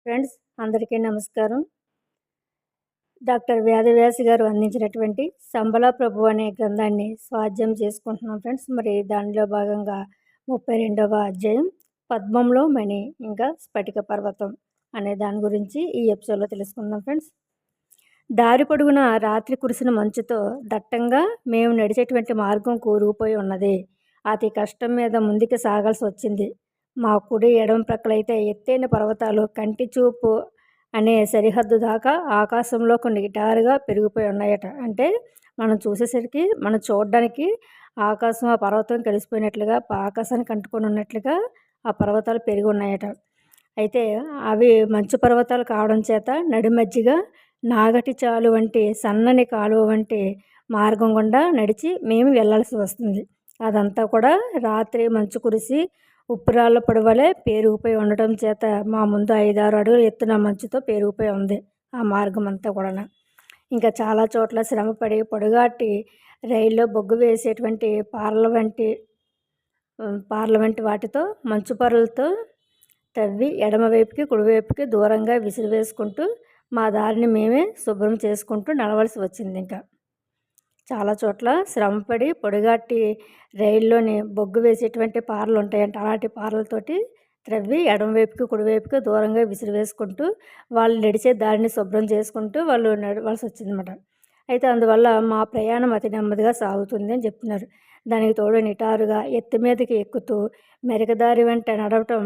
Friends అందరికీ నమస్కారం. Doctor Vedavyas గారు అందించినటువంటి సంబల ప్రభు అనే గ్రంథాన్ని స్వాధ్యాయం చేసుకుంటున్నాం ఫ్రెండ్స్. మరి దానిలో భాగంగా 32వ అధ్యాయం పద్మంలో మణి ఇంకా స్ఫటిక పర్వతం అనే దాని గురించి ఈ ఎపిసోడ్లో తెలుసుకుందాం ఫ్రెండ్స్. దారి పొడుగున రాత్రి కురిసిన మంచుతో దట్టంగా మేము నడిచేటువంటి మార్గం కూరుకుపోయి ఉన్నది. అతి కష్టం మీద ముందుకు సాగాల్సి వచ్చింది. మా కుడి ఎడమ ప్రక్కలైతే ఎత్తైన పర్వతాలు కంటి చూపు అనే సరిహద్దు దాకా ఆకాశంలో కొన్ని గిటారుగా పెరిగిపోయి ఉన్నాయట. అంటే మనం చూసేసరికి మనం చూడడానికి ఆకాశం ఆ పర్వతం కలిసిపోయినట్లుగా ఆకాశానికి అంటుకొని ఉన్నట్లుగా ఆ పర్వతాలు పెరిగి ఉన్నాయట. అయితే అవి మంచు పర్వతాలు కావడం చేత నడిమధ్యగా నాగటి చాలు వంటి సన్నని కాలువ వంటి మార్గం గుండా నడిచి మేము వెళ్ళాల్సి వస్తుంది. అదంతా కూడా రాత్రి మంచు కురిసి ఉప్పురాళ్ళ పొడవలే పేరుకుపోయి ఉండటం చేత మా ముందు 5-6 అడుగులు ఎత్తున మంచుతో పేరుకుపోయి ఉంది ఆ మార్గం అంతా కూడా. ఇంకా చాలా చోట్ల శ్రమపడి పొడుగాటి రైల్లో బొగ్గు వేసేటువంటి పార్ల వంటి వాటితో మంచు పొరలతో తవ్వి ఎడమవైపుకి కుడివైపుకి దూరంగా విసిరివేసుకుంటూ మా దారిని మేమే శుభ్రం చేసుకుంటూ నడవలసి వచ్చింది. ఇంకా చాలా చోట్ల శ్రమపడి పొడిగాటి రైల్లోని బొగ్గు వేసేటువంటి పారలు ఉంటాయంట. అలాంటి పారలతోటి త్రవ్వి ఎడమవైపుకి కుడివైపుకి దూరంగా విసిరివేసుకుంటూ వాళ్ళు నడిచే దారిని శుభ్రం చేసుకుంటూ వాళ్ళు నడవలసి వచ్చిందన్నమాట. అయితే అందువల్ల మా ప్రయాణం అతి నెమ్మదిగా సాగుతుంది అని చెప్తున్నారు. దానికి తోడు నిటారుగా ఎత్తు మీదకి ఎక్కుతూ మెరకదారి వెంట నడవటం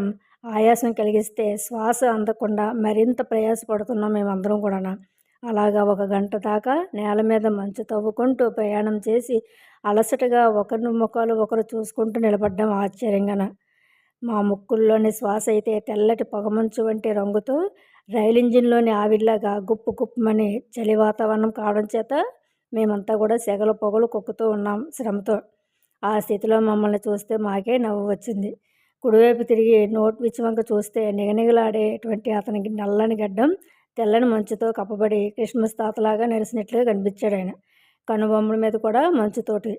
ఆయాసం కలిగిస్తే శ్వాస అందకుండా మరింత ప్రయాసపడుతున్నాం మేమందరం కూడా. అలాగా 1 గంట దాకా నేల మీద మంచు తవ్వుకుంటూ ప్రయాణం చేసి అలసటగా ఒకరి ముఖాలు ఒకరు చూసుకుంటూ నిలబడ్డాం ఆశ్చర్యంగాన. మా ముక్కుల్లోని శ్వాస అయితే తెల్లటి పొగమంచు వంటి రంగుతో రైలు ఇంజిన్లోని ఆవిర్లాగా గుప్పు గుప్పమని చలి వాతావరణం కావడం చేత మేమంతా కూడా సెగలు పొగలు కొక్కుతూ ఉన్నాం శ్రమతో. ఆ స్థితిలో మమ్మల్ని చూస్తే మాకే నవ్వు వచ్చింది. కుడివైపు తిరిగి నోట్ విచ్చివంక చూస్తే నిగనిగలాడేటువంటి అతనికి నల్లని గడ్డం తెల్లని మంచుతో కప్పబడి క్రిస్మస్ తాతలాగా నెరిసినట్లుగా కనిపించాడు ఆయన. కనుబొమ్మల మీద కూడా మంచుతోటి.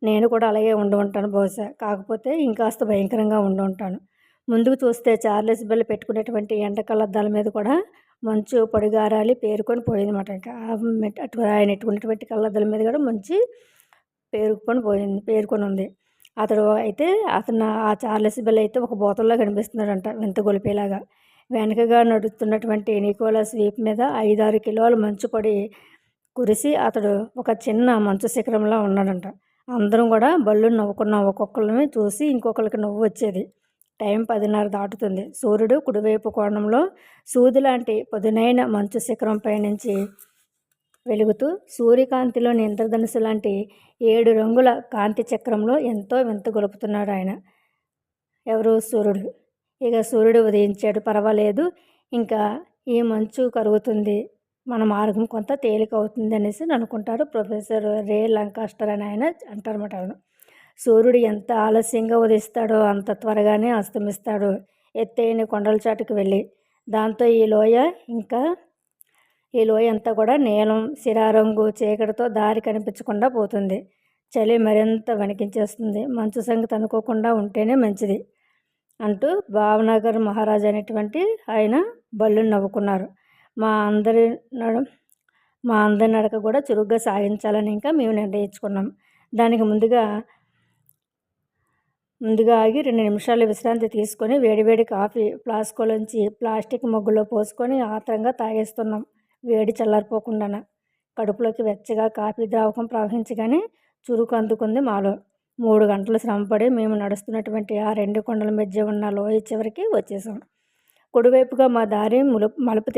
నేను కూడా అలాగే ఉండి ఉంటాను బహుశా, కాకపోతే ఇంకాస్త భయంకరంగా ఉండి ఉంటాను. ముందుకు చూస్తే చార్లెస్ బెల్ పెట్టుకునేటువంటి ఎండ కళ్ళద్దాల మీద కూడా మంచు పొడిగారాలి పేరుకొని పోయిందన్నమాట. ఇంకా ఆయన ఎట్టుకునేటువంటి కళ్ళద్దాల మీద కూడా మంచి పేరుకొని ఉంది. అతను ఆ చార్లెస్ బెల్ అయితే ఒక బోతల్లో కనిపిస్తున్నాడంట, వింత గొలిపేలాగా. వెనకగా నడుస్తున్నటువంటి నికోలస్ వీపు మీద 5-6 కిలోల మంచు పొడి కురిసి అతడు ఒక చిన్న మంచు శిఖరంలా ఉన్నాడంట. అందరం కూడా బళ్ళు నవ్వుకున్నాం. ఒక్కొక్కరిని చూసి ఇంకొకరికి నవ్వు వచ్చేది. టైం 10:30 దాటుతుంది. సూర్యుడు కుడివైపు కోణంలో సూది లాంటి పదునైన మంచు శిఖరంపై నుంచి వెలుగుతూ సూర్యకాంతిలోని ఇంద్రధనుసు లాంటి 7 రంగుల కాంతి చక్రంలో ఎంతో వింత గొలుపుతున్నాడు ఆయన. ఎవరు? సూర్యుడు. ఇక సూర్యుడు ఉదయించాడు, పర్వాలేదు, ఇంకా ఈ మంచు కరుగుతుంది, మన మార్గం కొంత తేలిక అవుతుంది అనేసి అనుకుంటారు ప్రొఫెసర్ రే లంకాస్టర్ అని ఆయన అంటారన్నమాట. సూర్యుడు ఎంత ఆలస్యంగా ఉదయిస్తాడో అంత త్వరగానే అస్తమిస్తాడు ఎత్తైన కొండల చాటుకు వెళ్ళి. దాంతో ఈ లోయ అంతా కూడా నీలం శిరారంగు చీకటితో దారి కనిపించకుండా పోతుంది. చలి మరింత వణికించేస్తుంది. మంచు సంగతి అనుకోకుండా ఉంటేనే మంచిది అంటూ భావనగర్ మహారాజు అనేటువంటి ఆయన బళ్ళు నవ్వుకున్నారు. మా అందరి నడక కూడా చురుగ్గా సాగించాలని ఇంకా మేము నిర్ణయించుకున్నాం. దానికి ముందుగా ఆగి 2 నిమిషాలు విశ్రాంతి తీసుకొని వేడివేడి కాఫీ ఫ్లాస్కోలోంచి ప్లాస్టిక్ మగ్గులో పోసుకొని ఆత్రంగా తాగేస్తున్నాం. వేడి చల్లారిపోకుండా కడుపులోకి వెచ్చగా కాఫీ ద్రావకం ప్రవహించగానే చురుకు అందుకుంది మాలో. 3 గంటలు శ్రమపడి మేము నడుస్తున్నటువంటి ఆ 2 కొండల మధ్య ఉన్న లోయ చివరికి వచ్చేసాం. కుడివైపుగా మా దారి మలుపు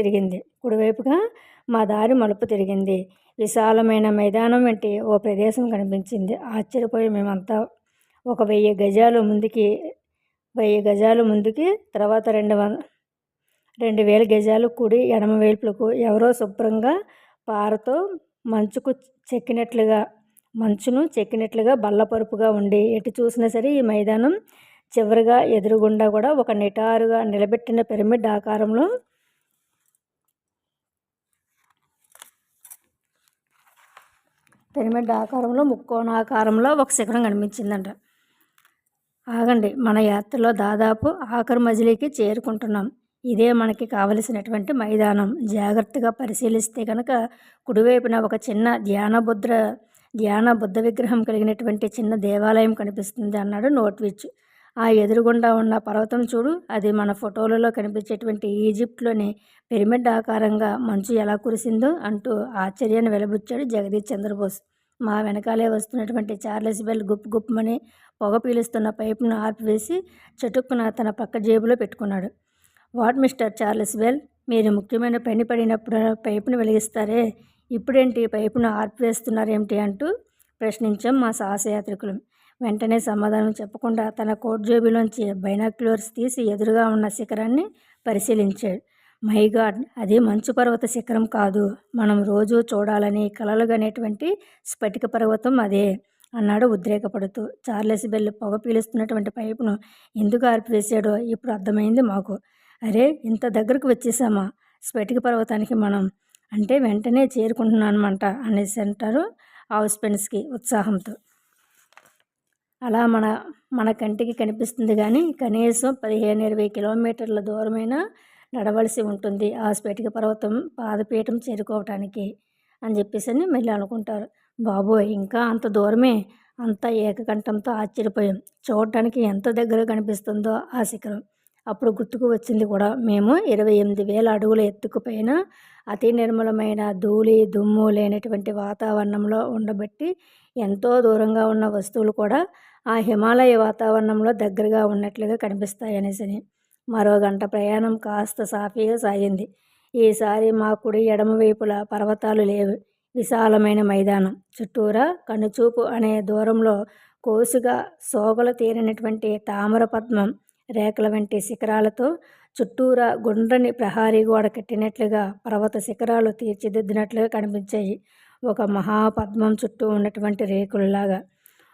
తిరిగింది. విశాలమైన మైదానం వంటి ఓ ప్రదేశం కనిపించింది. ఆశ్చర్యపోయి మేమంతా 1000 గజాలు ముందుకి తర్వాత 2000 గజాలు కుడి ఎడమ వైపులకు ఎవరో శుభ్రంగా పారతో మంచును చెక్కినట్లుగా బల్లపరుపుగా ఉండి ఎటు చూసినా సరే ఈ మైదానం చివరిగా ఎదురుగుండా కూడా ఒక నిటారుగా నిలబెట్టిన పిరమిడ్ ఆకారంలో ముక్కోణాకారంలో ఒక శిఖరం కనిపించిందంట. ఆగండి, మన యాత్రలో దాదాపు ఆఖరి మజిలీకి చేరుకుంటున్నాం. ఇదే మనకి కావలసినటువంటి మైదానం. జాగ్రత్తగా పరిశీలిస్తే కనుక కుడివైపున ఒక చిన్న ధ్యాన బుద్ధ విగ్రహం కలిగినటువంటి చిన్న దేవాలయం కనిపిస్తుంది అన్నాడు నోట్విచ్. ఆ ఎదురుగుండా ఉన్న పర్వతం చూడు, అది మన ఫోటోలలో కనిపించేటువంటి ఈజిప్ట్లోని పిరమిడ్ ఆకారంగా మంచు ఎలా కురిసిందో అంటూ ఆశ్చర్యాన్ని వెలిబుచ్చాడు జగదీష్ చంద్రబోస్. మా వెనకాలే వస్తున్నటువంటి చార్లెస్ బెల్ గుప్పుమని పొగ పీలుస్తున్న పైపును ఆర్పివేసి చటుక్కున తన పక్క జేబులో పెట్టుకున్నాడు. వాట్ మిస్టర్ చార్లెస్ బెల్, మీరు ముఖ్యమైన పని పడినప్పుడు పైపును వెలిగిస్తారే, ఇప్పుడేంటి పైపును ఆర్పివేస్తున్నారేమిటి అంటూ ప్రశ్నించాం మా సాహసయాత్రికులం. వెంటనే సమాధానం చెప్పకుండా తన కోట్ జేబులోంచి బైనాక్యులర్స్ తీసి ఎదురుగా ఉన్న శిఖరాన్ని పరిశీలించాడు. మై గాడ్, అది మంచు పర్వత శిఖరం కాదు, మనం రోజూ చూడాలని కలలుగనేటువంటి స్ఫటిక పర్వతం అదే అన్నాడు ఉద్రేకపడుతూ. చార్లెస్ బెల్ పొగ పీలుస్తున్నటువంటి పైపును ఎందుకు ఆర్పివేశాడో ఇప్పుడు అర్థమైంది మాకు. అరే, ఇంత దగ్గరకు వచ్చేసామా స్ఫటిక పర్వతానికి మనం, అంటే వెంటనే చేరుకుంటున్నానమాట అనేసి అంటారు హౌస్పెన్స్కి ఉత్సాహంతో. అలా మన కంటికి కనిపిస్తుంది కానీ కనీసం 15-20 కిలోమీటర్ల దూరమైనా నడవలసి ఉంటుంది ఆ స్ఫటిక పర్వతం పాదపీఠం చేరుకోవటానికి అని చెప్పేసి మళ్ళీ అనుకుంటారు. బాబోయ్, ఇంకా అంత దూరమే! అంతా ఏకకంఠంతో ఆశ్చర్యపోయాం. చూడటానికి ఎంత దగ్గర కనిపిస్తుందో ఆ శిఖరం. అప్పుడు గుర్తుకు వచ్చింది కూడా, మేము 28,000 అడుగుల ఎత్తుకు పైన అతి నిర్మలమైన ధూళి దుమ్ము లేనటువంటి వాతావరణంలో ఉండబట్టి ఎంతో దూరంగా ఉన్న వస్తువులు కూడా ఆ హిమాలయ వాతావరణంలో దగ్గరగా ఉన్నట్లుగా కనిపిస్తాయి అనేసి. మరో గంట ప్రయాణం కాస్త సాఫీగా సాగింది. ఈసారి మా కుడి ఎడమ వైపులా పర్వతాలు లేవు. విశాలమైన మైదానం, చుట్టూరా కనుచూపు అనే దూరంలో కోసుగా సోగలు తీరినటువంటి తామర పద్మం రేఖల వంటి శిఖరాలతో చుట్టూరా గుండ్రని ప్రహారీ గోడ కట్టినట్లుగా పర్వత శిఖరాలు తీర్చిదిద్దినట్లుగా కనిపించాయి. ఒక మహాపద్మం చుట్టూ ఉన్నటువంటి రేకుల్లాగా.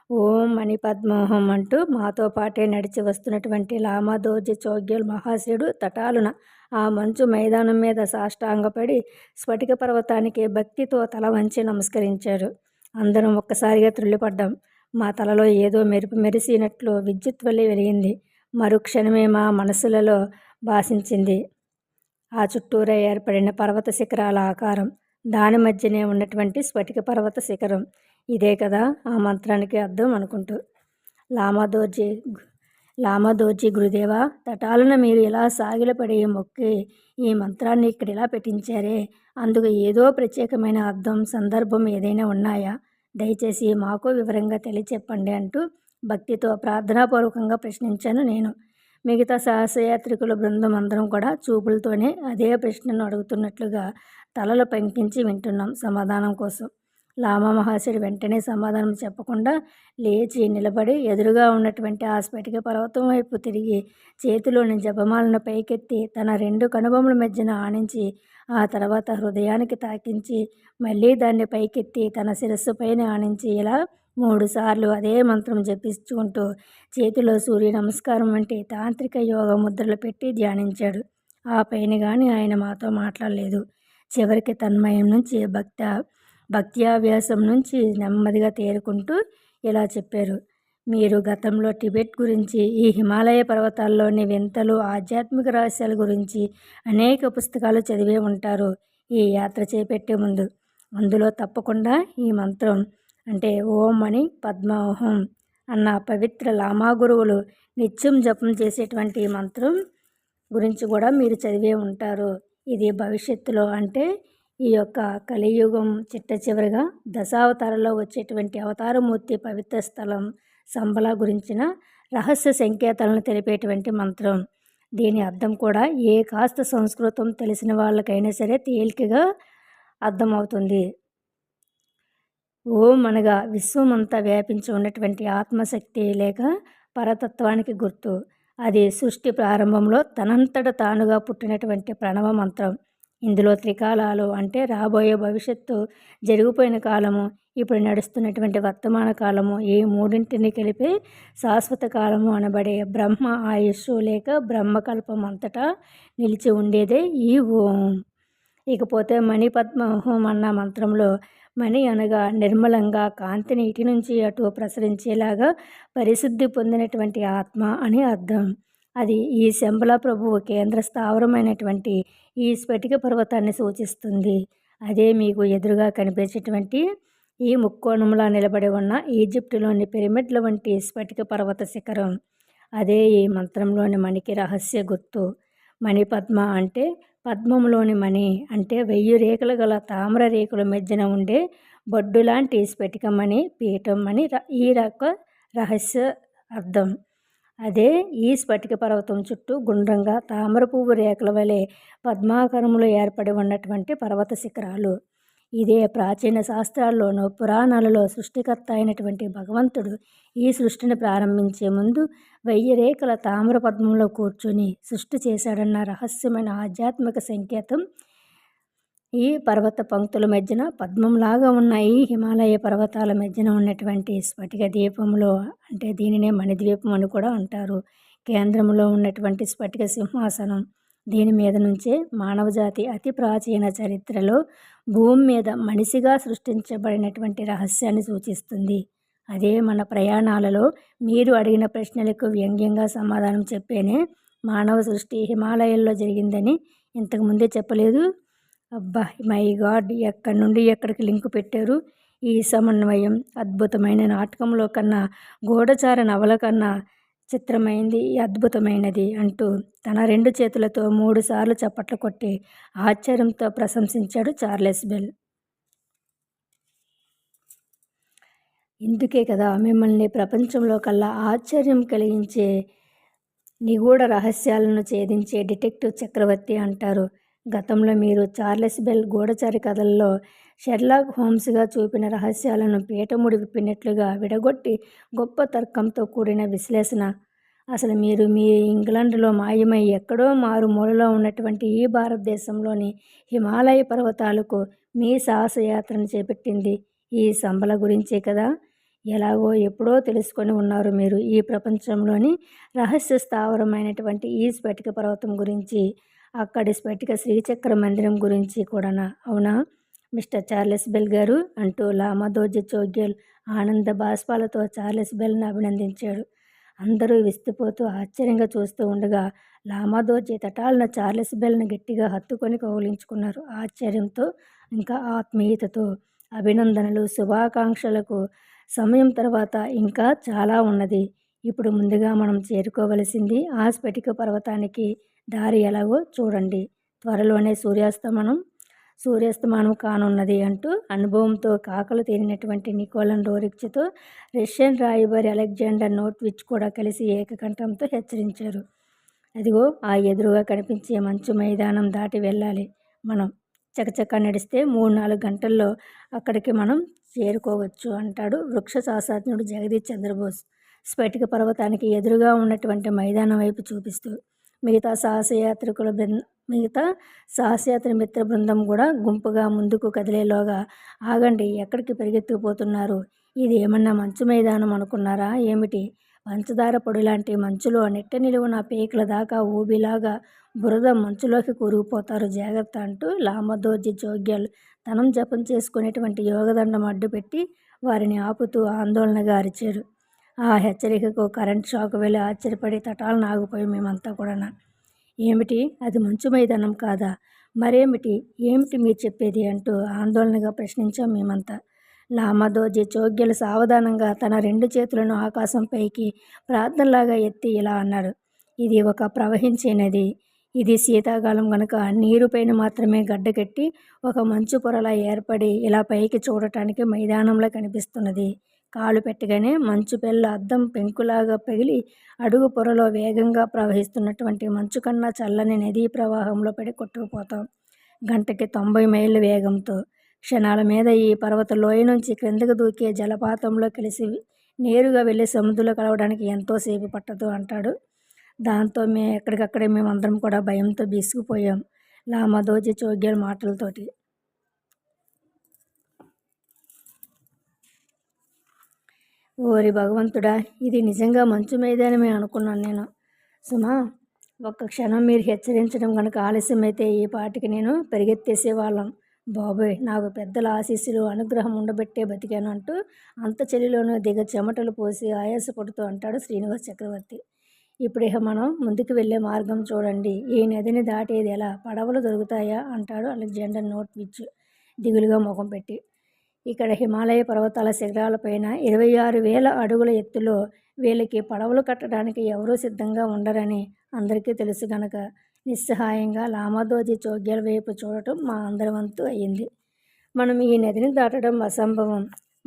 ఓం అని పద్మోహం అంటూ మాతో పాటే నడిచి వస్తున్నటువంటి లామాదోర్జీ చోగ్యల్ మహాశయుడు తటాలున ఆ మంచు మైదానం మీద సాష్టాంగపడి స్ఫటిక పర్వతానికి భక్తితో తల వంచి నమస్కరించాడు. అందరం ఒక్కసారిగా త్రుళ్ళిపడ్డాం. మా తలలో ఏదో మెరుపు మెరిసినట్లు విద్యుత్ వలె వెలిగింది. మరుక్షణమే మా మనసులలో భాషించింది ఆ చుట్టూరా ఏర్పడిన పర్వత శిఖరాల ఆకారం. దాని మధ్యనే ఉన్నటువంటి స్ఫటిక పర్వత శిఖరం. ఇదే కదా ఆ మంత్రానికి అర్థం అనుకుంటూ. లామాదోర్జీ గురుదేవ, తటాలున మీరు ఇలా సాగిలపడి మొక్కి ఈ మంత్రాన్ని ఇక్కడ ఇలా పెట్టించారే, అందుకు ఏదో ప్రత్యేకమైన అర్థం సందర్భం ఏదైనా ఉన్నాయా? దయచేసి మాకు వివరంగా తెలియచెప్పండి అంటూ భక్తితో ప్రార్థనాపూర్వకంగా ప్రశ్నించాను నేను. మిగతా సాహసయాత్రికుల బృందం అందరం కూడా చూపులతోనే అదే ప్రశ్నను అడుగుతున్నట్లుగా తలలు పంకించి వింటున్నాం సమాధానం కోసం. లామా మహాశయుడు వెంటనే సమాధానం చెప్పకుండా లేచి నిలబడి ఎదురుగా ఉన్నటువంటి ఆ స్ఫటిక పర్వతం వైపు తిరిగి చేతిలోని జపమాలను పైకెత్తి తన 2 కనుబొమ్మల మధ్యన ఆనించి ఆ తర్వాత హృదయానికి తాకించి మళ్ళీ దాన్ని పైకెత్తి తన శిరస్సు పైన ఆనించి ఇలా 3 సార్లు అదే మంత్రం జపించుకుంటూ చేతిలో సూర్య నమస్కారం వంటి తాంత్రిక యోగ ముద్రలు పెట్టి ధ్యానించాడు. ఆ పైన కానీ ఆయన మాతో మాట్లాడలేదు. చివరికి తన్మయం నుంచి భక్త్యాభ్యాసం నుంచి నెమ్మదిగా తేరుకుంటూ ఇలా చెప్పారు. మీరు గతంలో టిబెట్ గురించి, ఈ హిమాలయ పర్వతాల్లోని వింతలు, ఆధ్యాత్మిక రహస్యాల గురించి అనేక పుస్తకాలు చదివే ఉంటారు ఈ యాత్ర చేపట్టే ముందు. అందులో తప్పకుండా ఈ మంత్రం అంటే ఓం అని పద్మోహం అన్న పవిత్ర లామా గురువులు నిత్యం జపం చేసేటువంటి మంత్రం గురించి కూడా మీరు చదివే ఉంటారు. ఇది భవిష్యత్తులో అంటే ఈ యొక్క కలియుగం చిట్ట చివరిగా దశావతారంలో వచ్చేటువంటి అవతారమూర్తి పవిత్ర స్థలం సంబల గురించిన రహస్య సంకేతాలను తెలిపేటువంటి మంత్రం. దీని అర్థం కూడా ఏ కాస్త సంస్కృతం తెలిసిన వాళ్ళకైనా సరే తేలికగా అర్థమవుతుంది. ఓం అనగా విశ్వమంతా వ్యాపించి ఉన్నటువంటి ఆత్మశక్తి లేక పరతత్వానికి గుర్తు. అది సృష్టి ప్రారంభంలో తనంతట తానుగా పుట్టినటువంటి ప్రణవ మంత్రం. ఇందులో త్రికాలాలు అంటే రాబోయే భవిష్యత్తు, జరిగిపోయిన కాలము, ఇప్పుడు నడుస్తున్నటువంటి వర్తమాన కాలము, ఈ మూడింటిని కలిపి శాశ్వత కాలము అనబడే బ్రహ్మ ఆయుష్ లేక బ్రహ్మకల్పం అంతటా నిలిచి ఉండేదే ఈ ఓం. ఇకపోతే మణిపద్మోహం అన్న మంత్రంలో మణి అనగా నిర్మలంగా కాంతిని ఇటు నుంచి అటు ప్రసరించేలాగా పరిశుద్ధి పొందినటువంటి ఆత్మ అని అర్థం. అది ఈ శంబల ప్రభువు కేంద్ర స్థావరమైనటువంటి ఈ స్ఫటిక పర్వతాన్ని సూచిస్తుంది. అదే మీకు ఎదురుగా కనిపించేటువంటి ఈ ముక్కోణంలా నిలబడి ఉన్న ఈజిప్టులోని పిరమిడ్ల వంటి స్ఫటిక పర్వత శిఖరం. అదే ఈ మంత్రంలోని మణికి రహస్య గుర్తు. మణిపద్మ అంటే పద్మంలోని మణి అంటే 1000 రేకులు గల తామ్ర రేకుల మధ్యన ఉండే బొడ్డులాంటి స్ఫటికమణి పీఠం అని ఈ రహస్య అర్థం. అదే ఈ స్ఫటిక పర్వతం చుట్టూ గుండ్రంగా తామర పువ్వు రేఖల వలె పద్మాకరములు ఏర్పడి ఉన్నటువంటి పర్వత శిఖరాలు. ఇదే ప్రాచీన శాస్త్రాల్లోనూ పురాణాలలో సృష్టికర్త అయినటువంటి భగవంతుడు ఈ సృష్టిని ప్రారంభించే ముందు 1000 రేఖల తామ్ర పద్మంలో కూర్చొని సృష్టి చేశాడన్న రహస్యమైన ఆధ్యాత్మిక సంకేతం ఈ పర్వత పంక్తుల మధ్యన పద్మంలాగా ఉన్న ఈ హిమాలయ పర్వతాల మధ్యన ఉన్నటువంటి స్ఫటిక ద్వీపంలో, అంటే దీనినే మణిద్వీపం అని కూడా అంటారు, కేంద్రంలో ఉన్నటువంటి స్ఫటిక సింహాసనం. దీని మీద నుంచే మానవజాతి అతి ప్రాచీన చరిత్రలో భూమి మీద మనిషిగా సృష్టించబడినటువంటి రహస్యాన్ని సూచిస్తుంది. అదే మన ప్రయాణాలలో మీరు అడిగిన ప్రశ్నలకు వ్యంగ్యంగా సమాధానం చెప్పేనే మానవ సృష్టి హిమాలయాల్లో జరిగిందని ఇంతకుముందే చెప్పలేదు. అబ్బా, మై గాడ్, ఎక్కడి నుండి ఎక్కడికి లింకు పెట్టారు. ఈ సమన్వయం అద్భుతమైన నాటకంలో కన్నా, గూఢచార నవల కన్నా చిత్రమైంది, అద్భుతమైనది అంటూ తన 2 చేతులతో 3 సార్లు చప్పట్లు కొట్టి ఆశ్చర్యంతో ప్రశంసించాడు చార్లెస్ బెల్. ఇందుకే కదా మిమ్మల్ని ప్రపంచంలో కల్లా ఆశ్చర్యం కలిగించే నిగూఢ రహస్యాలను ఛేదించే డిటెక్టివ్ చక్రవర్తి అంటారు. గతంలో మీరు చార్లెస్ బెల్ గూఢచారి కథల్లో షెర్లాక్ హోమ్స్గా చూపిన రహస్యాలను పీటముడి విప్పినట్లుగా విడగొట్టి గొప్ప తర్కంతో కూడిన విశ్లేషణ. అసలు మీరు మీ ఇంగ్లాండ్లో మాయమై ఎక్కడో మారుమూలలో ఉన్నటువంటి ఈ భారతదేశంలోని హిమాలయ పర్వతాలకు మీ సాహసయాత్రను చేపట్టింది ఈ సంబల గురించే కదా. ఎలాగో ఎప్పుడో తెలుసుకొని ఉన్నారు మీరు ఈ ప్రపంచంలోని రహస్య స్థావరమైనటువంటి ఈ స్ఫటిక పర్వతం గురించి, అక్కడి స్ఫటిక శ్రీచక్ర మందిరం గురించి కూడానా, అవునా మిస్టర్ చార్లెస్ బెల్ గారు అంటూ లామాదోజీ చోగ్యల్ ఆనంద బాష్పాలతో చార్లెస్ బెల్ని అభినందించాడు. అందరూ విస్తుపోతూ ఆశ్చర్యంగా చూస్తూ ఉండగా లామాదోజీ తటాలన చార్లెస్ బెల్ని గట్టిగా హత్తుకొని కౌగిలించుకున్నారు. ఆశ్చర్యంతో ఇంకా ఆత్మీయతతో. అభినందనలు, శుభాకాంక్షలకు సమయం తర్వాత ఇంకా చాలా ఉన్నది. ఇప్పుడు ముందుగా మనం చేరుకోవలసింది ఆ స్ఫటిక పర్వతానికి. దారి ఎలాగో చూడండి. త్వరలోనే సూర్యాస్తమానం కానున్నది అంటూ అనుభవంతో కాకలు తీరినటువంటి నికోలన్ రోరిచ్తో రష్యన్ రాయబారి అలెగ్జాండర్ నోట్విచ్ కూడా కలిసి ఏకకంఠంతో హెచ్చరించారు. అదిగో ఆ ఎదురుగా కనిపించే మంచు మైదానం దాటి వెళ్ళాలి. మనం చకచకా నడిస్తే 3-4 గంటల్లో అక్కడికి మనం చేరుకోవచ్చు అంటాడు వృక్ష శాస్త్రజ్ఞుడు జగదీష్ చంద్రబోస్ స్ఫటిక పర్వతానికి ఎదురుగా ఉన్నటువంటి మైదానం వైపు చూపిస్తూ. మిగతా సాహసయాత్ర మిత్ర బృందం కూడా గుంపుగా ముందుకు కదిలేలోగా, ఆగండి, ఎక్కడికి పరిగెత్తుకుపోతున్నారు? ఇది ఏమన్నా మంచు మైదానం అనుకున్నారా ఏమిటి? పంచదార పొడిలాంటి మంచులో నిట్ట నిలువున పేకల దాకా ఊబిలాగా బురద మంచులోకి కూరుకుపోతారు, జాగ్రత్త అంటూ లామాదోజీ చోగ్యల్ తనం జపం చేసుకునేటువంటి యోగదండం అడ్డుపెట్టి వారిని ఆపుతూ ఆందోళనగా అరిచాడు. ఆ హెచ్చరికకు కరెంట్ షాక్ వెళ్ళి ఆశ్చర్యపడి తటాలను ఆగిపోయి మేమంతా కూడా. ఏమిటి, అది మంచు మైదానం కాదా? మరేమిటి, ఏమిటి మీరు చెప్పేది అంటూ ఆందోళనగా ప్రశ్నించాం మేమంతా. లామాదోజీ చోగ్యల్ సావధానంగా తన 2 చేతులను ఆకాశం పైకి ప్రార్థనలాగా ఎత్తి ఇలా అన్నాడు. ఇది ఒక ప్రవహించే నది. ఇది శీతాకాలం గనుక నీరుపైన మాత్రమే గడ్డకట్టి ఒక మంచు పొరలా ఏర్పడి ఇలా పైకి చూడటానికి మైదానంలా కనిపిస్తున్నది. కాలు పెట్టగానే మంచు పెళ్ళ అద్దం పెంకులాగా పగిలి అడుగు పొరలో వేగంగా ప్రవహిస్తున్నటువంటి మంచు కన్నా చల్లని నదీ ప్రవాహంలో పడి కొట్టుకుపోతాం గంటకి 90 మైళ్ళ వేగంతో. క్షణాల మీద ఈ పర్వత లోయ నుంచి క్రిందకు దూకే జలపాతంలో కలిసి నేరుగా వెళ్ళి సముద్రంలో కలవడానికి ఎంతోసేపు పట్టదు అంటాడు. దాంతో ఎక్కడికక్కడే మేమందరం కూడా భయంతో బీసుకుపోయాం లామాదోజీ చోగ్యల్ మాటలతోటి. ఓరి భగవంతుడా, ఇది నిజంగా మంచు మైదానమే అనుకున్నాను నేను. సుమా, ఒక్క క్షణం మీరు హెచ్చరించడం కనుక ఆలస్యమైతే ఈ పాటికి నేను పరిగెత్తేసేవాళ్ళం. బాబోయ్, నాకు పెద్దల ఆశీస్సులు అనుగ్రహం ఉండబట్టే బతికాను అంటూ అంత చలిలోనూ దిగ చెమటలు పోసి ఆయాసపడుతూ అంటాడు శ్రీనివాస్ చక్రవర్తి. ఇప్పుడు ఇక మనం ముందుకు వెళ్ళే మార్గం చూడండి. ఈ నదిని దాటేది ఎలా? పడవలు దొరుకుతాయా? అంటాడు అలెగ్జాండర్ నోట్విచ్ దిగులుగా ముఖం పెట్టి. ఇక్కడ హిమాలయ పర్వతాల శిఖరాలపైన 26,000 అడుగుల ఎత్తులో వీళ్ళకి పడవలు కట్టడానికి ఎవరూ సిద్ధంగా ఉండరని అందరికీ తెలుసు గనక నిస్సహాయంగా లామాదోజీ చోగ్యాల వైపు చూడటం మా అందరి వంతు అయ్యింది. మనం ఈ నదిని దాటడం అసంభవం.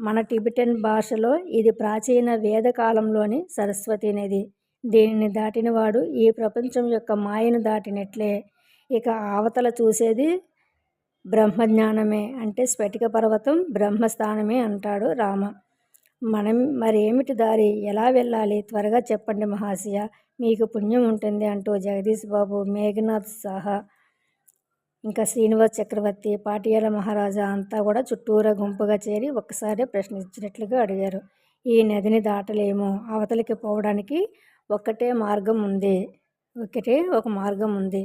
మన టిబెటన్ భాషలో ఇది ప్రాచీన వేద కాలంలోని సరస్వతి నది. దీనిని దాటినవాడు ఈ ప్రపంచం యొక్క మాయను దాటినట్లే. ఇక ఆవతల చూసేది బ్రహ్మజ్ఞానమే, అంటే స్ఫటిక పర్వతం బ్రహ్మస్థానమే అంటాడు రామ. మనం మరేమిటి దారి, ఎలా వెళ్ళాలి? త్వరగా చెప్పండి మహాశయ, మీకు పుణ్యం ఉంటుంది అంటూ జగదీష్ బాబు, మేఘనాథ్ సాహా, ఇంకా శ్రీనివాస్ చక్రవర్తి, పాటియాల మహారాజా అంతా కూడా చుట్టూరా గుంపుగా చేరి ఒక్కసారి ప్రశ్నించినట్లుగా అడిగారు. ఈ నదిని దాటలేము. అవతలికి పోవడానికి ఒకటే ఒక మార్గం ఉంది.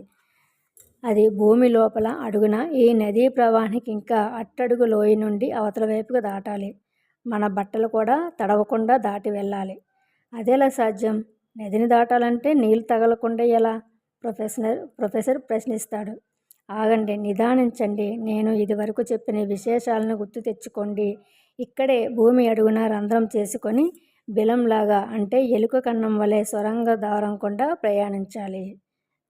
అది భూమి లోపల అడుగున ఈ నదీ ప్రవాహానికి ఇంకా అట్టడుగు లోయ నుండి అవతల వైపుకు దాటాలి. మన బట్టలు కూడా తడవకుండా దాటి వెళ్ళాలి. అదెలా సాధ్యం? నదిని దాటాలంటే నీళ్ళు తగలకుండా ఎలా? ప్రొఫెసర్ ప్రశ్నిస్తాడు. ఆగండి, నిదానించండి. నేను ఇదివరకు చెప్పిన విశేషాలను గుర్తు తెచ్చుకోండి. ఇక్కడే భూమి అడుగున రంధ్రం చేసుకొని బిలంలాగా, అంటే ఎలుక కన్నం వలె సొరంగ దారం గుండా ప్రయాణించాలి.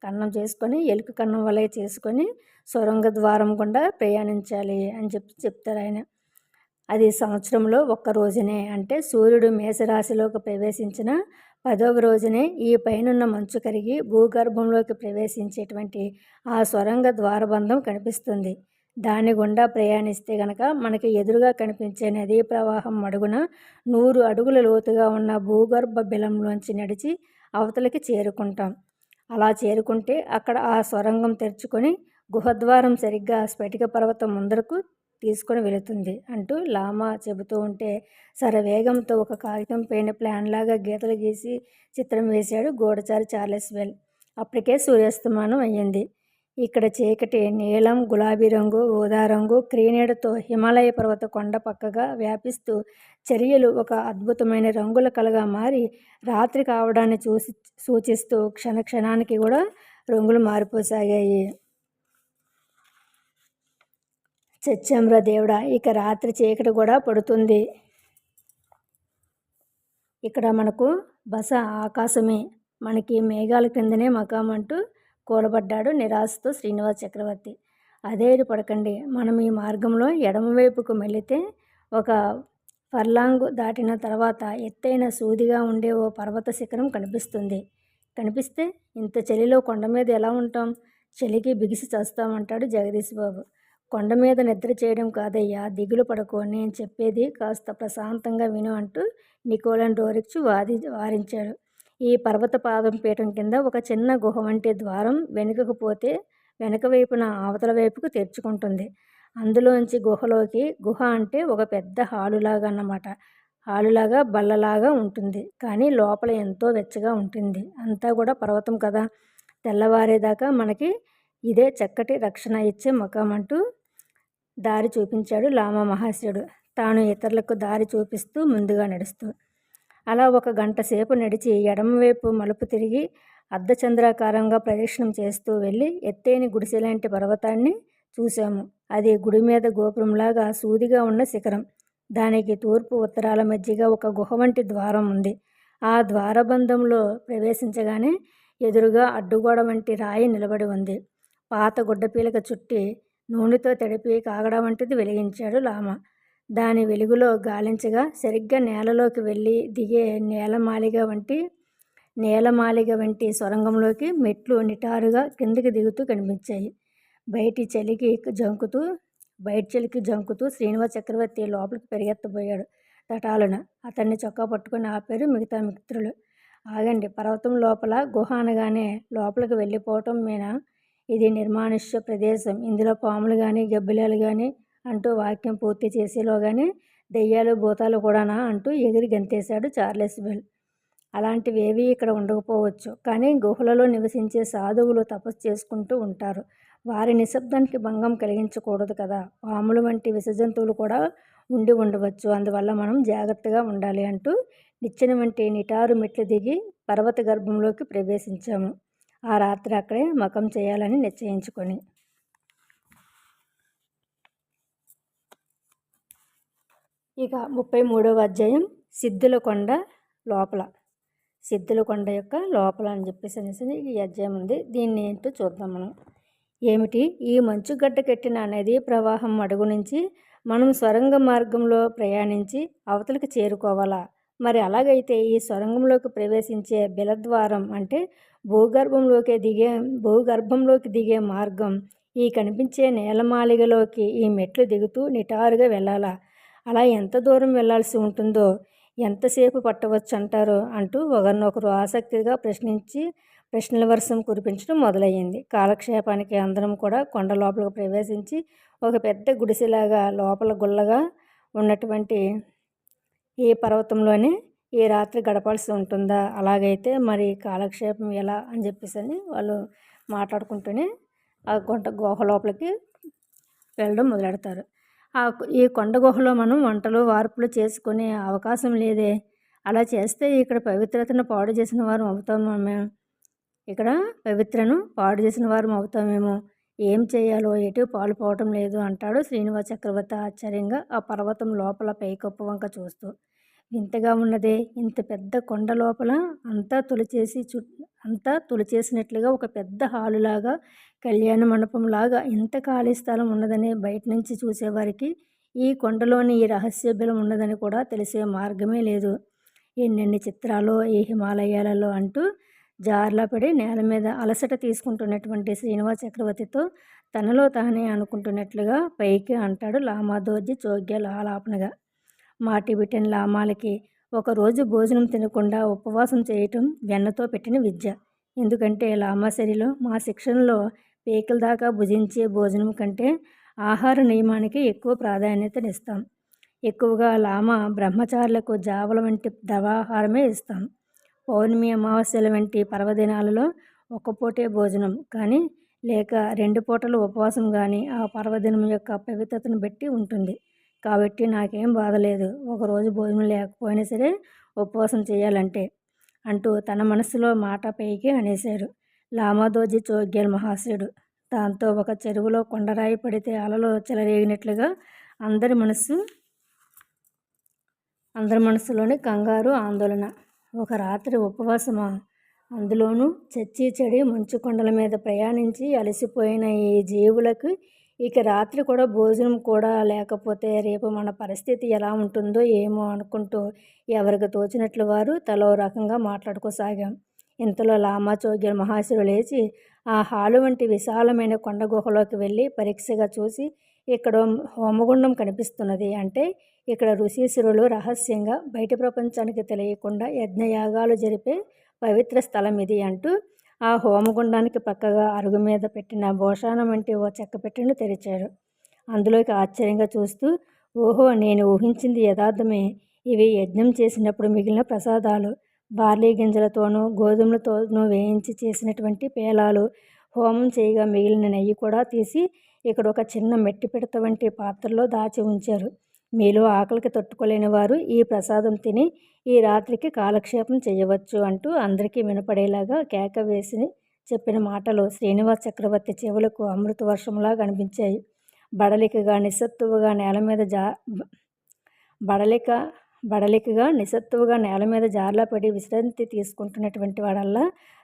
కన్నం చేసుకొని ఎలుక కన్నం వలె చేసుకొని సొరంగ ద్వారం గుండా ప్రయాణించాలి అని చెప్తారు ఆయన. అది సంవత్సరంలో ఒక్క రోజునే, అంటే సూర్యుడు మేషరాశిలోకి ప్రవేశించిన 10వ రోజునే ఈ పైనున్న మంచు కరిగి భూగర్భంలోకి ప్రవేశించేటువంటి ఆ సొరంగ ద్వారబంధం కనిపిస్తుంది. దాని గుండా ప్రయాణిస్తే గనక మనకి ఎదురుగా కనిపించే నదీ ప్రవాహం అడుగున 100 అడుగుల లోతుగా ఉన్న భూగర్భ బిలంలోంచి నడిచి అవతలికి చేరుకుంటాం. అలా చేరుకుంటే అక్కడ ఆ సొరంగం తెరుచుకొని గుహద్వారం సరిగ్గా స్ఫటిక పర్వతం ముందరకు తీసుకొని వెళుతుంది అంటూ లామా చెబుతూ ఉంటే శరవేగంతో ఒక కాగితం పైన ప్లాన్లాగా గీతలు గీసి చిత్రం వేశాడు గూఢచారి చార్లెస్ వెల్. అప్పటికే సూర్యాస్తమానం అయ్యింది. ఇక్కడ చీకటి నీలం, గులాబీ రంగు, ఊదా రంగు క్రీనీడతో హిమాలయ పర్వత కొండ పక్కగా వ్యాపిస్తూ చర్యలు ఒక అద్భుతమైన రంగుల కలగా మారి రాత్రి కావడాన్ని సూచిస్తూ క్షణానికి కూడా రంగులు మారిపోసాగాయి. చచ్చంరా దేవుడా, ఇక రాత్రి చీకటి కూడా పడుతుంది. ఇక్కడ మనకు బస ఆకాశమే, మనకి మేఘాల క్రిందనే మకాం అంటూ కూలబడ్డాడు నిరాశతో శ్రీనివాస్ చక్రవర్తి. అధైర్య పడకండి. మనం ఈ మార్గంలో ఎడమవైపుకు మెలితే ఒక ఫర్లాంగ్ దాటిన తర్వాత ఎత్తైన సూదిగా ఉండే ఓ పర్వత శిఖరం కనిపిస్తే ఇంత చలిలో కొండ మీద ఎలా ఉంటాం? చలికి బిగిసి చస్తామంటాడు జగదీష్ బాబు. కొండ మీద నిద్ర చేయడం కాదయ్యా, దిగులు పడకు, నేను చెప్పేది కాస్త ప్రశాంతంగా విను అంటూ నికోలన్ డోరిచ్ వారించాడు. ఈ పర్వత పాదం పీఠం కింద ఒక చిన్న గుహ వంటి ద్వారం వెనుకకు పోతే వెనక వైపున అవతల వైపుకు తెరుచుకుంటుంది. అందులోంచి గుహ అంటే ఒక పెద్ద హాలులాగా అన్నమాట. హాలులాగా బల్లలాగా ఉంటుంది, కానీ లోపల ఎంతో వెచ్చగా ఉంటుంది. అంతా కూడా పర్వతం కదా. తెల్లవారేదాకా మనకి ఇదే చక్కటి రక్షణ ఇచ్చే మకాం అంటూ దారి చూపించాడు లామా మహాశయుడు, తాను ఇతరులకు దారి చూపిస్తూ ముందుగా నడుస్తూ. అలా 1 గంట సేపు నడిచి ఎడమవైపు మలుపు తిరిగి అర్ధచంద్రాకారంగా ప్రదక్షిణం చేస్తూ వెళ్ళి ఎత్తైన గుడిసెలాంటి పర్వతాన్ని చూశాము. అది గుడి మీద గోపురంలాగా సూదిగా ఉన్న శిఖరం. దానికి తూర్పు ఉత్తరాల మధ్యగా ఒక గుహ వంటి ద్వారం ఉంది. ఆ ద్వారబంధంలో ప్రవేశించగానే ఎదురుగా అడ్డుగోడ వంటి రాయి నిలబడి ఉంది. పాత గుడ్డపీలక చుట్టి నూనెతో తడిపి కాగడ వంటిది వెలిగించాడు లామ. దాని వెలుగులో గాలించగా సరిగ్గా నేలలోకి వెళ్ళి దిగే నేలమాళిగ వంటి సొరంగంలోకి మెట్లు నిటారుగా కిందికి దిగుతూ కనిపించాయి. బయటి చలికి జంకుతూ శ్రీనివాస్ చక్రవర్తి లోపలికి పరిగెత్తబోయాడు. తటాలున అతన్ని చొక్కా పట్టుకొని ఆపారు మిగతా మిత్రులు. ఆగండి, పర్వతం లోపల గుహ అనగానే లోపలికి వెళ్ళిపోవటం మేనా? ఇది నిర్మానుష్య ప్రదేశం. ఇందులో పాములు కానీ గబ్బిలాలు కానీ అంటూ వాక్యం పూర్తి చేసేలోగానే దెయ్యాలు భూతాలు కూడానా అంటూ ఎగిరి గంతేశాడు చార్లెస్ వెల్. అలాంటివేవీ ఇక్కడ ఉండకపోవచ్చు, కానీ గుహలలో నివసించే సాధువులు తపస్సు చేసుకుంటూ ఉంటారు. వారి నిశ్శబ్దానికి భంగం కలిగించకూడదు కదా. పాములు వంటి విషజంతువులు కూడా ఉండవచ్చు. అందువల్ల మనం జాగ్రత్తగా ఉండాలి అంటూ నిచ్చెన వంటి నిటారు మెట్లు దిగి పర్వత గర్భంలోకి ప్రవేశించాము. ఆ రాత్రి అక్కడే మకం చేయాలని నిశ్చయించుకొని. ఇక 33వ అధ్యాయం సిద్ధుల కొండ లోపల. సిద్ధుల కొండ యొక్క లోపల అని చెప్పేసి ఈ అధ్యాయం ఉంది. దీన్ని ఏంటో చూద్దాం మనం. ఏమిటి? ఈ మంచుగడ్డ కట్టిన నదీ ప్రవాహం అడుగు నుంచి మనం సొరంగ మార్గంలో ప్రయాణించి అవతలికి చేరుకోవాలా? మరి అలాగైతే ఈ సొరంగంలోకి ప్రవేశించే బిలద్వారం అంటే భూగర్భంలోకి దిగే మార్గం, ఈ కనిపించే నేలమాళిగలోకి ఈ మెట్లు దిగుతూ నిటారుగా వెళ్ళాలా? అలా ఎంత దూరం వెళ్లాల్సి ఉంటుందో, ఎంతసేపు పట్టవచ్చు అంటారో అంటూ ఒకరినొకరు ఆసక్తిగా ప్రశ్నల వర్షం కురిపించడం మొదలయ్యింది. కాలక్షేపానికి అందరం కూడా కొండ లోపలికి ప్రవేశించి ఒక పెద్ద గుడిసెలాగా లోపల గుల్లగా ఉన్నటువంటి ఈ పర్వతంలోనే ఈ రాత్రి గడపాల్సి ఉంటుందా? అలాగైతే మరి కాలక్షేపం ఎలా అని చెప్పేసి వాళ్ళు మాట్లాడుకుంటూనే ఆ గుహ లోపలికి వెళ్ళడం మొదలెడతారు. ఈ కొండ గుహలో మనం వంటలు వార్పులు చేసుకునే అవకాశం లేదే. అలా చేస్తే ఇక్కడ పవిత్రతను పాడు చేసిన వారం అవుతామేమో. ఏం చేయాలో ఎటు పాలుపోవటం లేదు అంటాడు శ్రీనివాస చక్రవర్తి ఆశ్చర్యంగా ఆ పర్వతం లోపల పైకప్పు వంక చూస్తూ. వింతగా ఉన్నదే, ఇంత పెద్ద కొండ లోపల అంతా తొలిచేసినట్లుగా ఒక పెద్ద హాలులాగా, కళ్యాణ మండపంలాగా ఇంత ఖాళీ స్థలం ఉన్నదని బయట నుంచి చూసేవారికి ఈ కొండలోని ఈ రహస్య బలం ఉన్నదని కూడా తెలిసే మార్గమే లేదు. ఎన్నెన్ని చిత్రాలో ఈ హిమాలయాలలో అంటూ జార్లా పడి నేల మీద అలసట తీసుకుంటున్నటువంటి శ్రీనివాస చక్రవర్తితో తనలో తానే అనుకుంటున్నట్లుగా పైకి అంటాడు లామాదోర్జీ చోగ్యాల ఆలాపనగా. మా టిబెటన్ లామాలకి ఒకరోజు భోజనం తినకుండా ఉపవాసం చేయటం వెన్నతో పెట్టిన విద్య. ఎందుకంటే లామాసరిలో మా శిక్షణలో పీకల దాకా భుజించే భోజనం కంటే ఆహార నియమానికి ఎక్కువ ప్రాధాన్యతనిస్తాం. ఎక్కువగా లామా బ్రహ్మచారులకు జావల వంటి ద్రవాహారమే ఇస్తాం. పౌర్ణమి అమావాస్యల వంటి పర్వదినాలలో ఒక్కపూటే భోజనం కానీ లేక 2 పూటలు ఉపవాసం కానీ ఆ పర్వదినం యొక్క పవిత్రతను బట్టి ఉంటుంది. కాబట్టి నాకేం బాధ లేదు, ఒకరోజు భోజనం లేకపోయినా సరే ఉపవాసం చేయాలంటే అంటూ తన మనసులో మాట పైకి అనేశాడు లామాదోర్జీ చోగ్యాల్ మహాశయుడు. దాంతో ఒక చెరువులో కొండరాయి పడితే అలలు చెలరేగినట్లుగా అందరి మనసులోని కంగారు, ఆందోళన. ఒక రాత్రి ఉపవాసమా? అందులోనూ చచ్చి చెడి మంచు కొండల మీద ప్రయాణించి అలసిపోయిన ఈ జీవులకు ఇక రాత్రి కూడా భోజనం కూడా లేకపోతే రేపు మన పరిస్థితి ఎలా ఉంటుందో ఏమో అనుకుంటూ ఎవరికి తోచినట్లు వారు తలో రకంగా మాట్లాడుకోసాగాం. ఇంతలో లామా చోగ్యాల్ మహాశయుడు లేచి ఆ హాలు వంటి విశాలమైన కొండ గుహలోకి వెళ్ళి పరీక్షగా చూసి, ఇక్కడ హోమగుండం కనిపిస్తున్నది. అంటే ఇక్కడ ఋషీశ్వరులు రహస్యంగా బయట ప్రపంచానికి తెలియకుండా యజ్ఞయాగాలు జరిపే పవిత్ర స్థలం ఇది అంటూ ఆ హోమగుండానికి పక్కగా అరుగు మీద పెట్టిన భోషానం వంటి ఓ చెక్క పెట్టెను తెరిచాడు. అందులోకి ఆశ్చర్యంగా చూస్తూ, ఓహో, నేను ఊహించింది యథార్థమే. ఇవి యజ్ఞం చేసినప్పుడు మిగిలిన ప్రసాదాలు. బార్లీ గింజలతోనూ గోధుమలతోనూ వేయించి చేసినటువంటి పేలాలు. హోమం చేయగా మిగిలిన నెయ్యి కూడా తీసి ఇక్కడ ఒక చిన్న మెట్టి పిడత వంటి పాత్రలో దాచి ఉంచారు. మీలో ఆకలికి తట్టుకోలేని వారు ఈ ప్రసాదం తిని ఈ రాత్రికి కాలక్షేపం చేయవచ్చు అంటూ అందరికీ వినపడేలాగా కేక వేసి చెప్పిన మాటలు శ్రీనివాస చక్రవర్తి చెవులకు అమృత వర్షంలా కనిపించాయి. బడలికగా నిస్సత్తువగా నేల మీద జార్లా పడి విశ్రాంతి తీసుకుంటున్నటువంటి వాడల్లా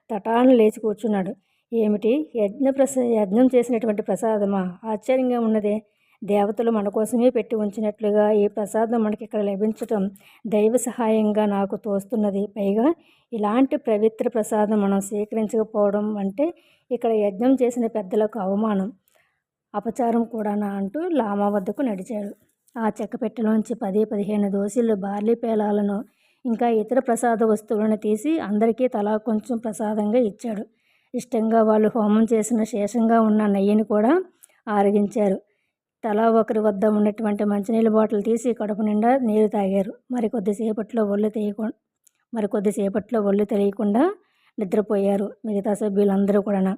తటాలను లేచి కూర్చున్నాడు. ఏమిటి? యజ్ఞం చేసినటువంటి ప్రసాదమా? ఆశ్చర్యంగా ఉన్నదే. దేవతలు మన కోసమే పెట్టి ఉంచినట్లుగా ఈ ప్రసాదం మనకి ఇక్కడ లభించటం దైవ సహాయంగా నాకు తోస్తున్నది. పైగా ఇలాంటి పవిత్ర ప్రసాదం మనం స్వీకరించకపోవడం అంటే ఇక్కడ యజ్ఞం చేసిన పెద్దలకు అవమానం, అపచారం కూడానా అంటూ లామా వద్దకు నడిచాడు. ఆ చెక్కపెట్టెలోంచి 10-15 దోసిళ్ళు బార్లీ పేలాలను ఇంకా ఇతర ప్రసాద వస్తువులను తీసి అందరికీ తలా కొంచెం ప్రసాదంగా ఇచ్చాడు. ఇష్టంగా వాళ్ళు హోమం చేసిన శేషంగా ఉన్న నెయ్యిని కూడా ఆరగించారు. తలా ఒకరి వద్ద ఉన్నటువంటి మంచినీళ్ళ బాటిల్ తీసి కడుపు నిండా నీరు తాగారు. మరికొద్దిసేపట్లో ఒళ్ళు తెలియకుండా నిద్రపోయారు మిగతా సభ్యులందరూ కూడా.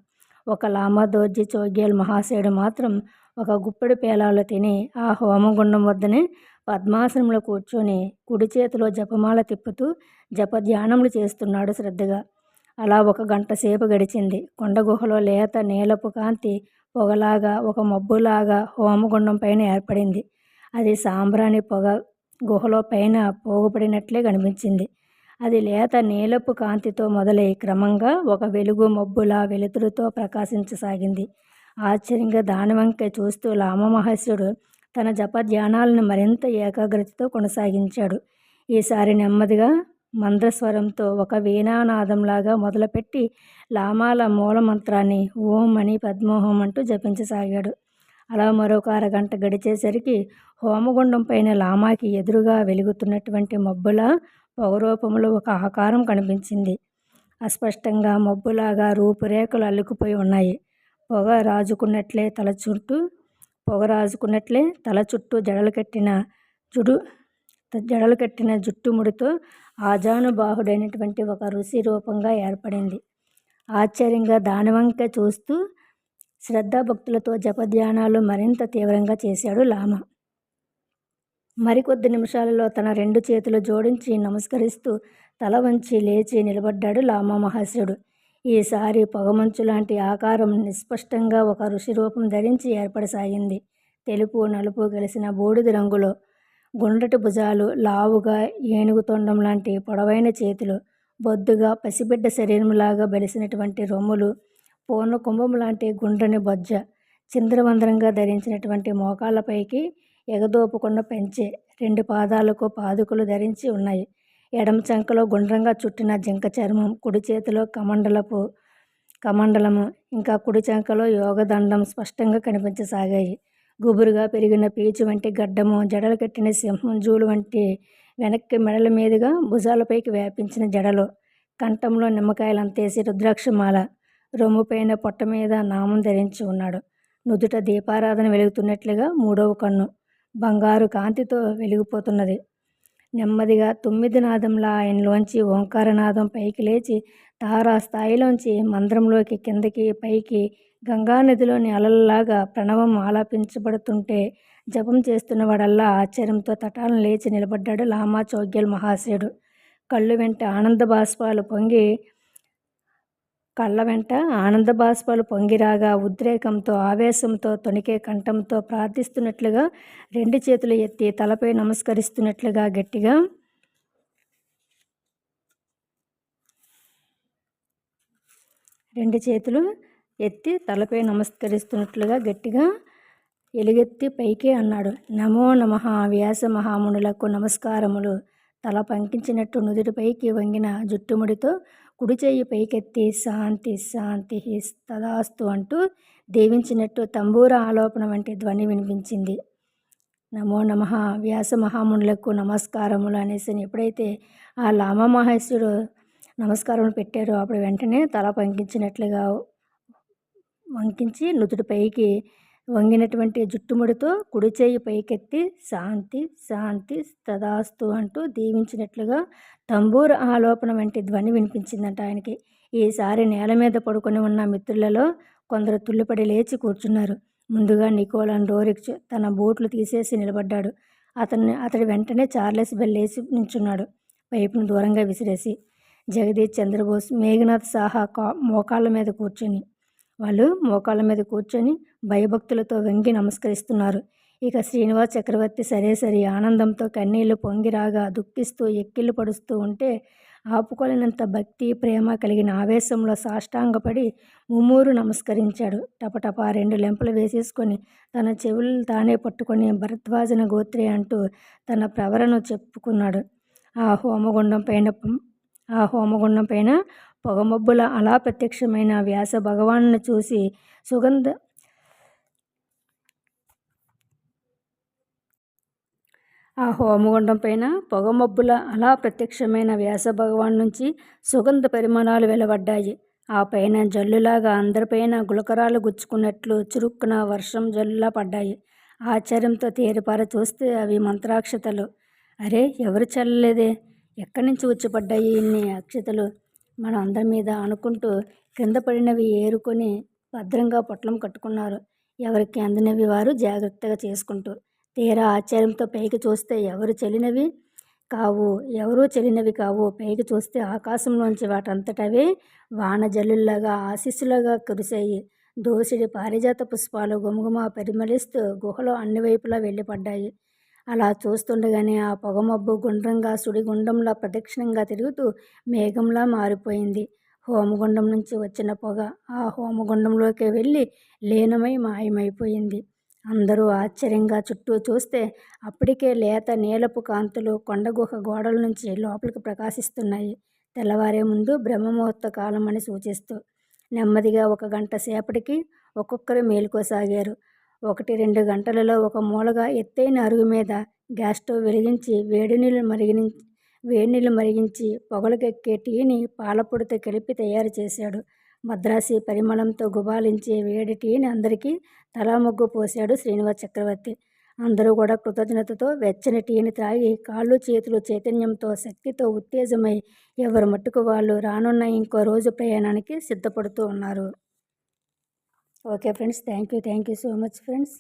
ఒక లామాదోర్జీ చోగ్యాల్ మహాశయుడు మాత్రం ఒక గుప్పెడు పేలాలు తిని ఆ హోమగుండం వద్దనే పద్మాసనంలో కూర్చొని కుడి చేతిలో జపమాల తిప్పుతూ జపధ్యానములు చేస్తున్నాడు శ్రద్ధగా. అలా 1 గంట సేపు గడిచింది. కొండ గుహలో లేత నీలపు కాంతి పొగలాగా, ఒక మబ్బులాగా హోమగుండం పైన ఏర్పడింది. అది సాంబ్రాణి పొగ గుహలో పైన పోగుపడినట్లే కనిపించింది. అది లేత నీలపు కాంతితో మొదలై క్రమంగా ఒక వెలుగు మబ్బులా వెలుతురుతో ప్రకాశించసాగింది. ఆశ్చర్యంగా దానివంక చూస్తూ లామ మహర్షుడు తన జపధ్యానాలను మరింత ఏకాగ్రతతో కొనసాగించాడు. ఈసారి నెమ్మదిగా మంద్రస్వరంతో ఒక వీణానాదంలాగా మొదలుపెట్టి లామాల మూలమంత్రాన్ని ఓం అని పద్మోహం అంటూ జపించసాగాడు. అలా మరొక అరగంట గడిచేసరికి హోమగుండం పైన లామాకి ఎదురుగా వెలుగుతున్నటువంటి మబ్బుల పొగరూపంలో ఒక ఆకారం కనిపించింది. అస్పష్టంగా మబ్బులాగా రూపురేఖలు అల్లుకుపోయి ఉన్నాయి. పొగ రాజుకున్నట్లే తల చుట్టూ జడలు కట్టిన జుట్టుముడితో ఆజానుబాహుడైనటువంటి ఒక ఋషి రూపంగా ఏర్పడింది. ఆశ్చర్యంగా దానివంక చూస్తూ శ్రద్ధాభక్తులతో జపధ్యానాలు మరింత తీవ్రంగా చేశాడు లామ. మరికొద్ది నిమిషాలలో తన 2 చేతులు జోడించి నమస్కరిస్తూ తల వంచి లేచి నిలబడ్డాడు లామ మహర్షుడు. ఈసారి పొగమంచు లాంటి ఆకారం నిస్పష్టంగా ఒక ఋషి రూపం ధరించి ఏర్పడసాగింది. తెలుపు నలుపు కలిసిన బూడిద రంగులో, గుండ్రటి భుజాలు, లావుగా ఏనుగు తొండం లాంటి పొడవైన చేతులు, బొద్దుగా పసిబిడ్డ శరీరంలాగా బలిసినటువంటి రొమ్ములు, పూర్ణ కుంభం లాంటి గుండ్రని బొజ్జ, చింద్రవందరంగా ధరించినటువంటి మోకాళ్ళపైకి ఎగదోపుకున్న పెంచె, 2 పాదాలకు పాదుకలు ధరించి ఉన్నాయి. ఎడమ చంకలో గుండ్రంగా చుట్టిన జింక చర్మం, కుడి చేతిలో కమండలము, ఇంకా కుడి చంకలో యోగదండం స్పష్టంగా కనిపించసాగాయి. గుబురుగా పెరిగిన పీచు వంటి గడ్డము, జడలు కట్టిన సింహం జూలు వంటి వెనక్కి మెడల మీదుగా భుజాలపైకి వ్యాపించిన జడలు, కంఠంలో నిమ్మకాయలంతేసి రుద్రాక్షమాల, రొమ్ముపైన పొట్ట మీద నామం ధరించి ఉన్నాడు. నుదుట దీపారాధన వెలుగుతున్నట్లుగా 3వ కన్ను బంగారు కాంతితో వెలిగిపోతున్నది. నెమ్మదిగా 9 నాదంలా ఆయనలోంచి ఓంకారనాదం పైకి లేచి తారా స్థాయిలోంచి మంద్రంలోకి కిందకి పైకి గంగానదిలోని అలలలాగా ప్రణవం ఆలాపించబడుతుంటే జపం చేస్తున్నవాడల్లా ఆశ్చర్యంతో తటాలను లేచి నిలబడ్డాడు లామా చోగ్యల్ మహాశయుడు. కళ్ళ వెంట ఆనందబాష్పాలు పొంగిరాగా ఉద్రేకంతో, ఆవేశంతో, తొణికే కంఠంతో ప్రార్థిస్తున్నట్లుగా 2 చేతులు ఎత్తి తలపై నమస్కరిస్తున్నట్లుగా గట్టిగా ఎలుగెత్తి పైకి అన్నాడు. నమో నమః వ్యాస మహామునులకు నమస్కారములు. తల పంకించినట్టు నుదుటిపైకి వంగిన జుట్టుముడితో కుడి చెయ్యి పైకెత్తి శాంతి శాంతి తదాస్తు అంటూ దీవించినట్టు తంబూర ఆలోపన వంటి ధ్వని వినిపించింది. నమో నమః వ్యాస మహామునులకు నమస్కారములు అనేసి ఎప్పుడైతే ఆ లామ మహర్షుడు నమస్కారం పెట్టారో అప్పుడు వెంటనే తల పంకించినట్లుగా వంకించి నుదుటిపైకి వంగినటువంటి జుట్టుముడితో కుడి చేయి పైకెత్తి శాంతి శాంతి తదాస్తు అంటూ దీవించినట్లుగా తంబూర ఆలోపన వంటి ధ్వని వినిపించిందంట ఆయనకి. ఈసారి నేల మీద పడుకొని ఉన్న మిత్రులలో కొందరు తుల్లిపడి లేచి కూర్చున్నారు. ముందుగా నికోలన్ రోరిచ్ తన బూట్లు తీసేసి నిలబడ్డాడు. అతడి వెంటనే చార్లెస్ బెల్ లేచి నించున్నాడు, పైపును దూరంగా విసిరేసి. జగదీష్ చంద్రబోస్, మేఘనాథ్ సాహా వాళ్ళు మోకాళ్ళ మీద కూర్చొని భయభక్తులతో వంగి నమస్కరిస్తున్నారు. ఇక శ్రీనివాస్ చక్రవర్తి సరే ఆనందంతో కన్నీళ్లు పొంగిరాగా దుఃఖిస్తూ ఎక్కిళ్ళు పడుస్తూ ఉంటే ఆపుకోలేనంత భక్తి ప్రేమ కలిగిన ఆవేశంలో సాష్టాంగపడి ముమ్మూరు నమస్కరించాడు. టపటపా 2 లెంపలు వేసేసుకొని తన చెవులు తానే పట్టుకొని భరద్వాజన గోత్రే అంటూ తన ప్రవరను చెప్పుకున్నాడు. ఆ హోమగుండం పైన పొగమబ్బుల అలా ప్రత్యక్షమైన వ్యాస భగవానుని చూసి నుంచి సుగంధ పరిమళాలు వెలువడ్డాయి. ఆ పైన జల్లులాగా అందరిపైన గులకరాలు గుచ్చుకున్నట్లు చురుక్కున వర్షం జల్లులా పడ్డాయి. ఆశ్చర్యంతో తేరిపార చూస్తే అవి మంత్రాక్షతలు. అరే, ఎవరు చల్లలేదే, ఎక్కడి నుంచి వచ్చి పడ్డాయి ఇన్ని అక్షతలు మన అందరి మీద అనుకుంటూ కింద పడినవి ఏరుకొని భద్రంగా పొట్లం కట్టుకున్నారు. ఎవరికి అందినవి వారు జాగ్రత్తగా చేసుకుంటూ. తీరా ఆశ్చర్యంతో పైకి చూస్తే ఎవరూ చెల్లినవి కావు. పైకి చూస్తే ఆకాశంలోంచి వాటంతటవే వానజల్లుల్లాగా ఆశీస్సులుగా కురిశాయి. దోసెడు పారిజాత పుష్పాలు గుమగుమ పరిమళిస్తూ గుహలో అన్ని వైపులా వెళ్ళిపడ్డాయి. అలా చూస్తుండగానే ఆ పొగమబ్బు గుండ్రంగా సుడిగుండంలా ప్రదక్షిణంగా తిరుగుతూ మేఘంలా మారిపోయింది. హోమగుండం నుంచి వచ్చిన పొగ ఆ హోమగుండంలోకి వెళ్ళి లీనమై మాయమైపోయింది. అందరూ ఆశ్చర్యంగా చుట్టూ చూస్తే అప్పటికే లేత నీలపు కాంతులు కొండగుహ గోడల నుంచి లోపలికి ప్రకాశిస్తున్నాయి. తెల్లవారే ముందు బ్రహ్మముహూర్త కాలం అని సూచిస్తూ. నెమ్మదిగా 1 గంట సేపటికి ఒక్కొక్కరు మేలుకోసాగారు. 1-2 గంటలలో ఒక మూలగా ఎత్తైన అరుగు మీద గ్యాస్ స్టవ్ వెలిగించి వేడి నీళ్లు మరిగించి పొగలకెక్కే టీని పాలపొడితో కలిపి తయారు చేశాడు. మద్రాసి పరిమళంతో గుబాళించే వేడి టీని అందరికీ తలా మొగ్గు పోశాడు శ్రీనివాస చక్రవర్తి. అందరూ కూడా కృతజ్ఞతతో వెచ్చని టీని త్రాగి కాళ్ళు చేతులు చైతన్యంతో శక్తితో ఉత్తేజమై ఎవరి మట్టుకు వాళ్ళు రానున్న ఇంకో రోజు ప్రయాణానికి సిద్ధపడుతూ ఉన్నారు. Okay friends, thank you so much friends.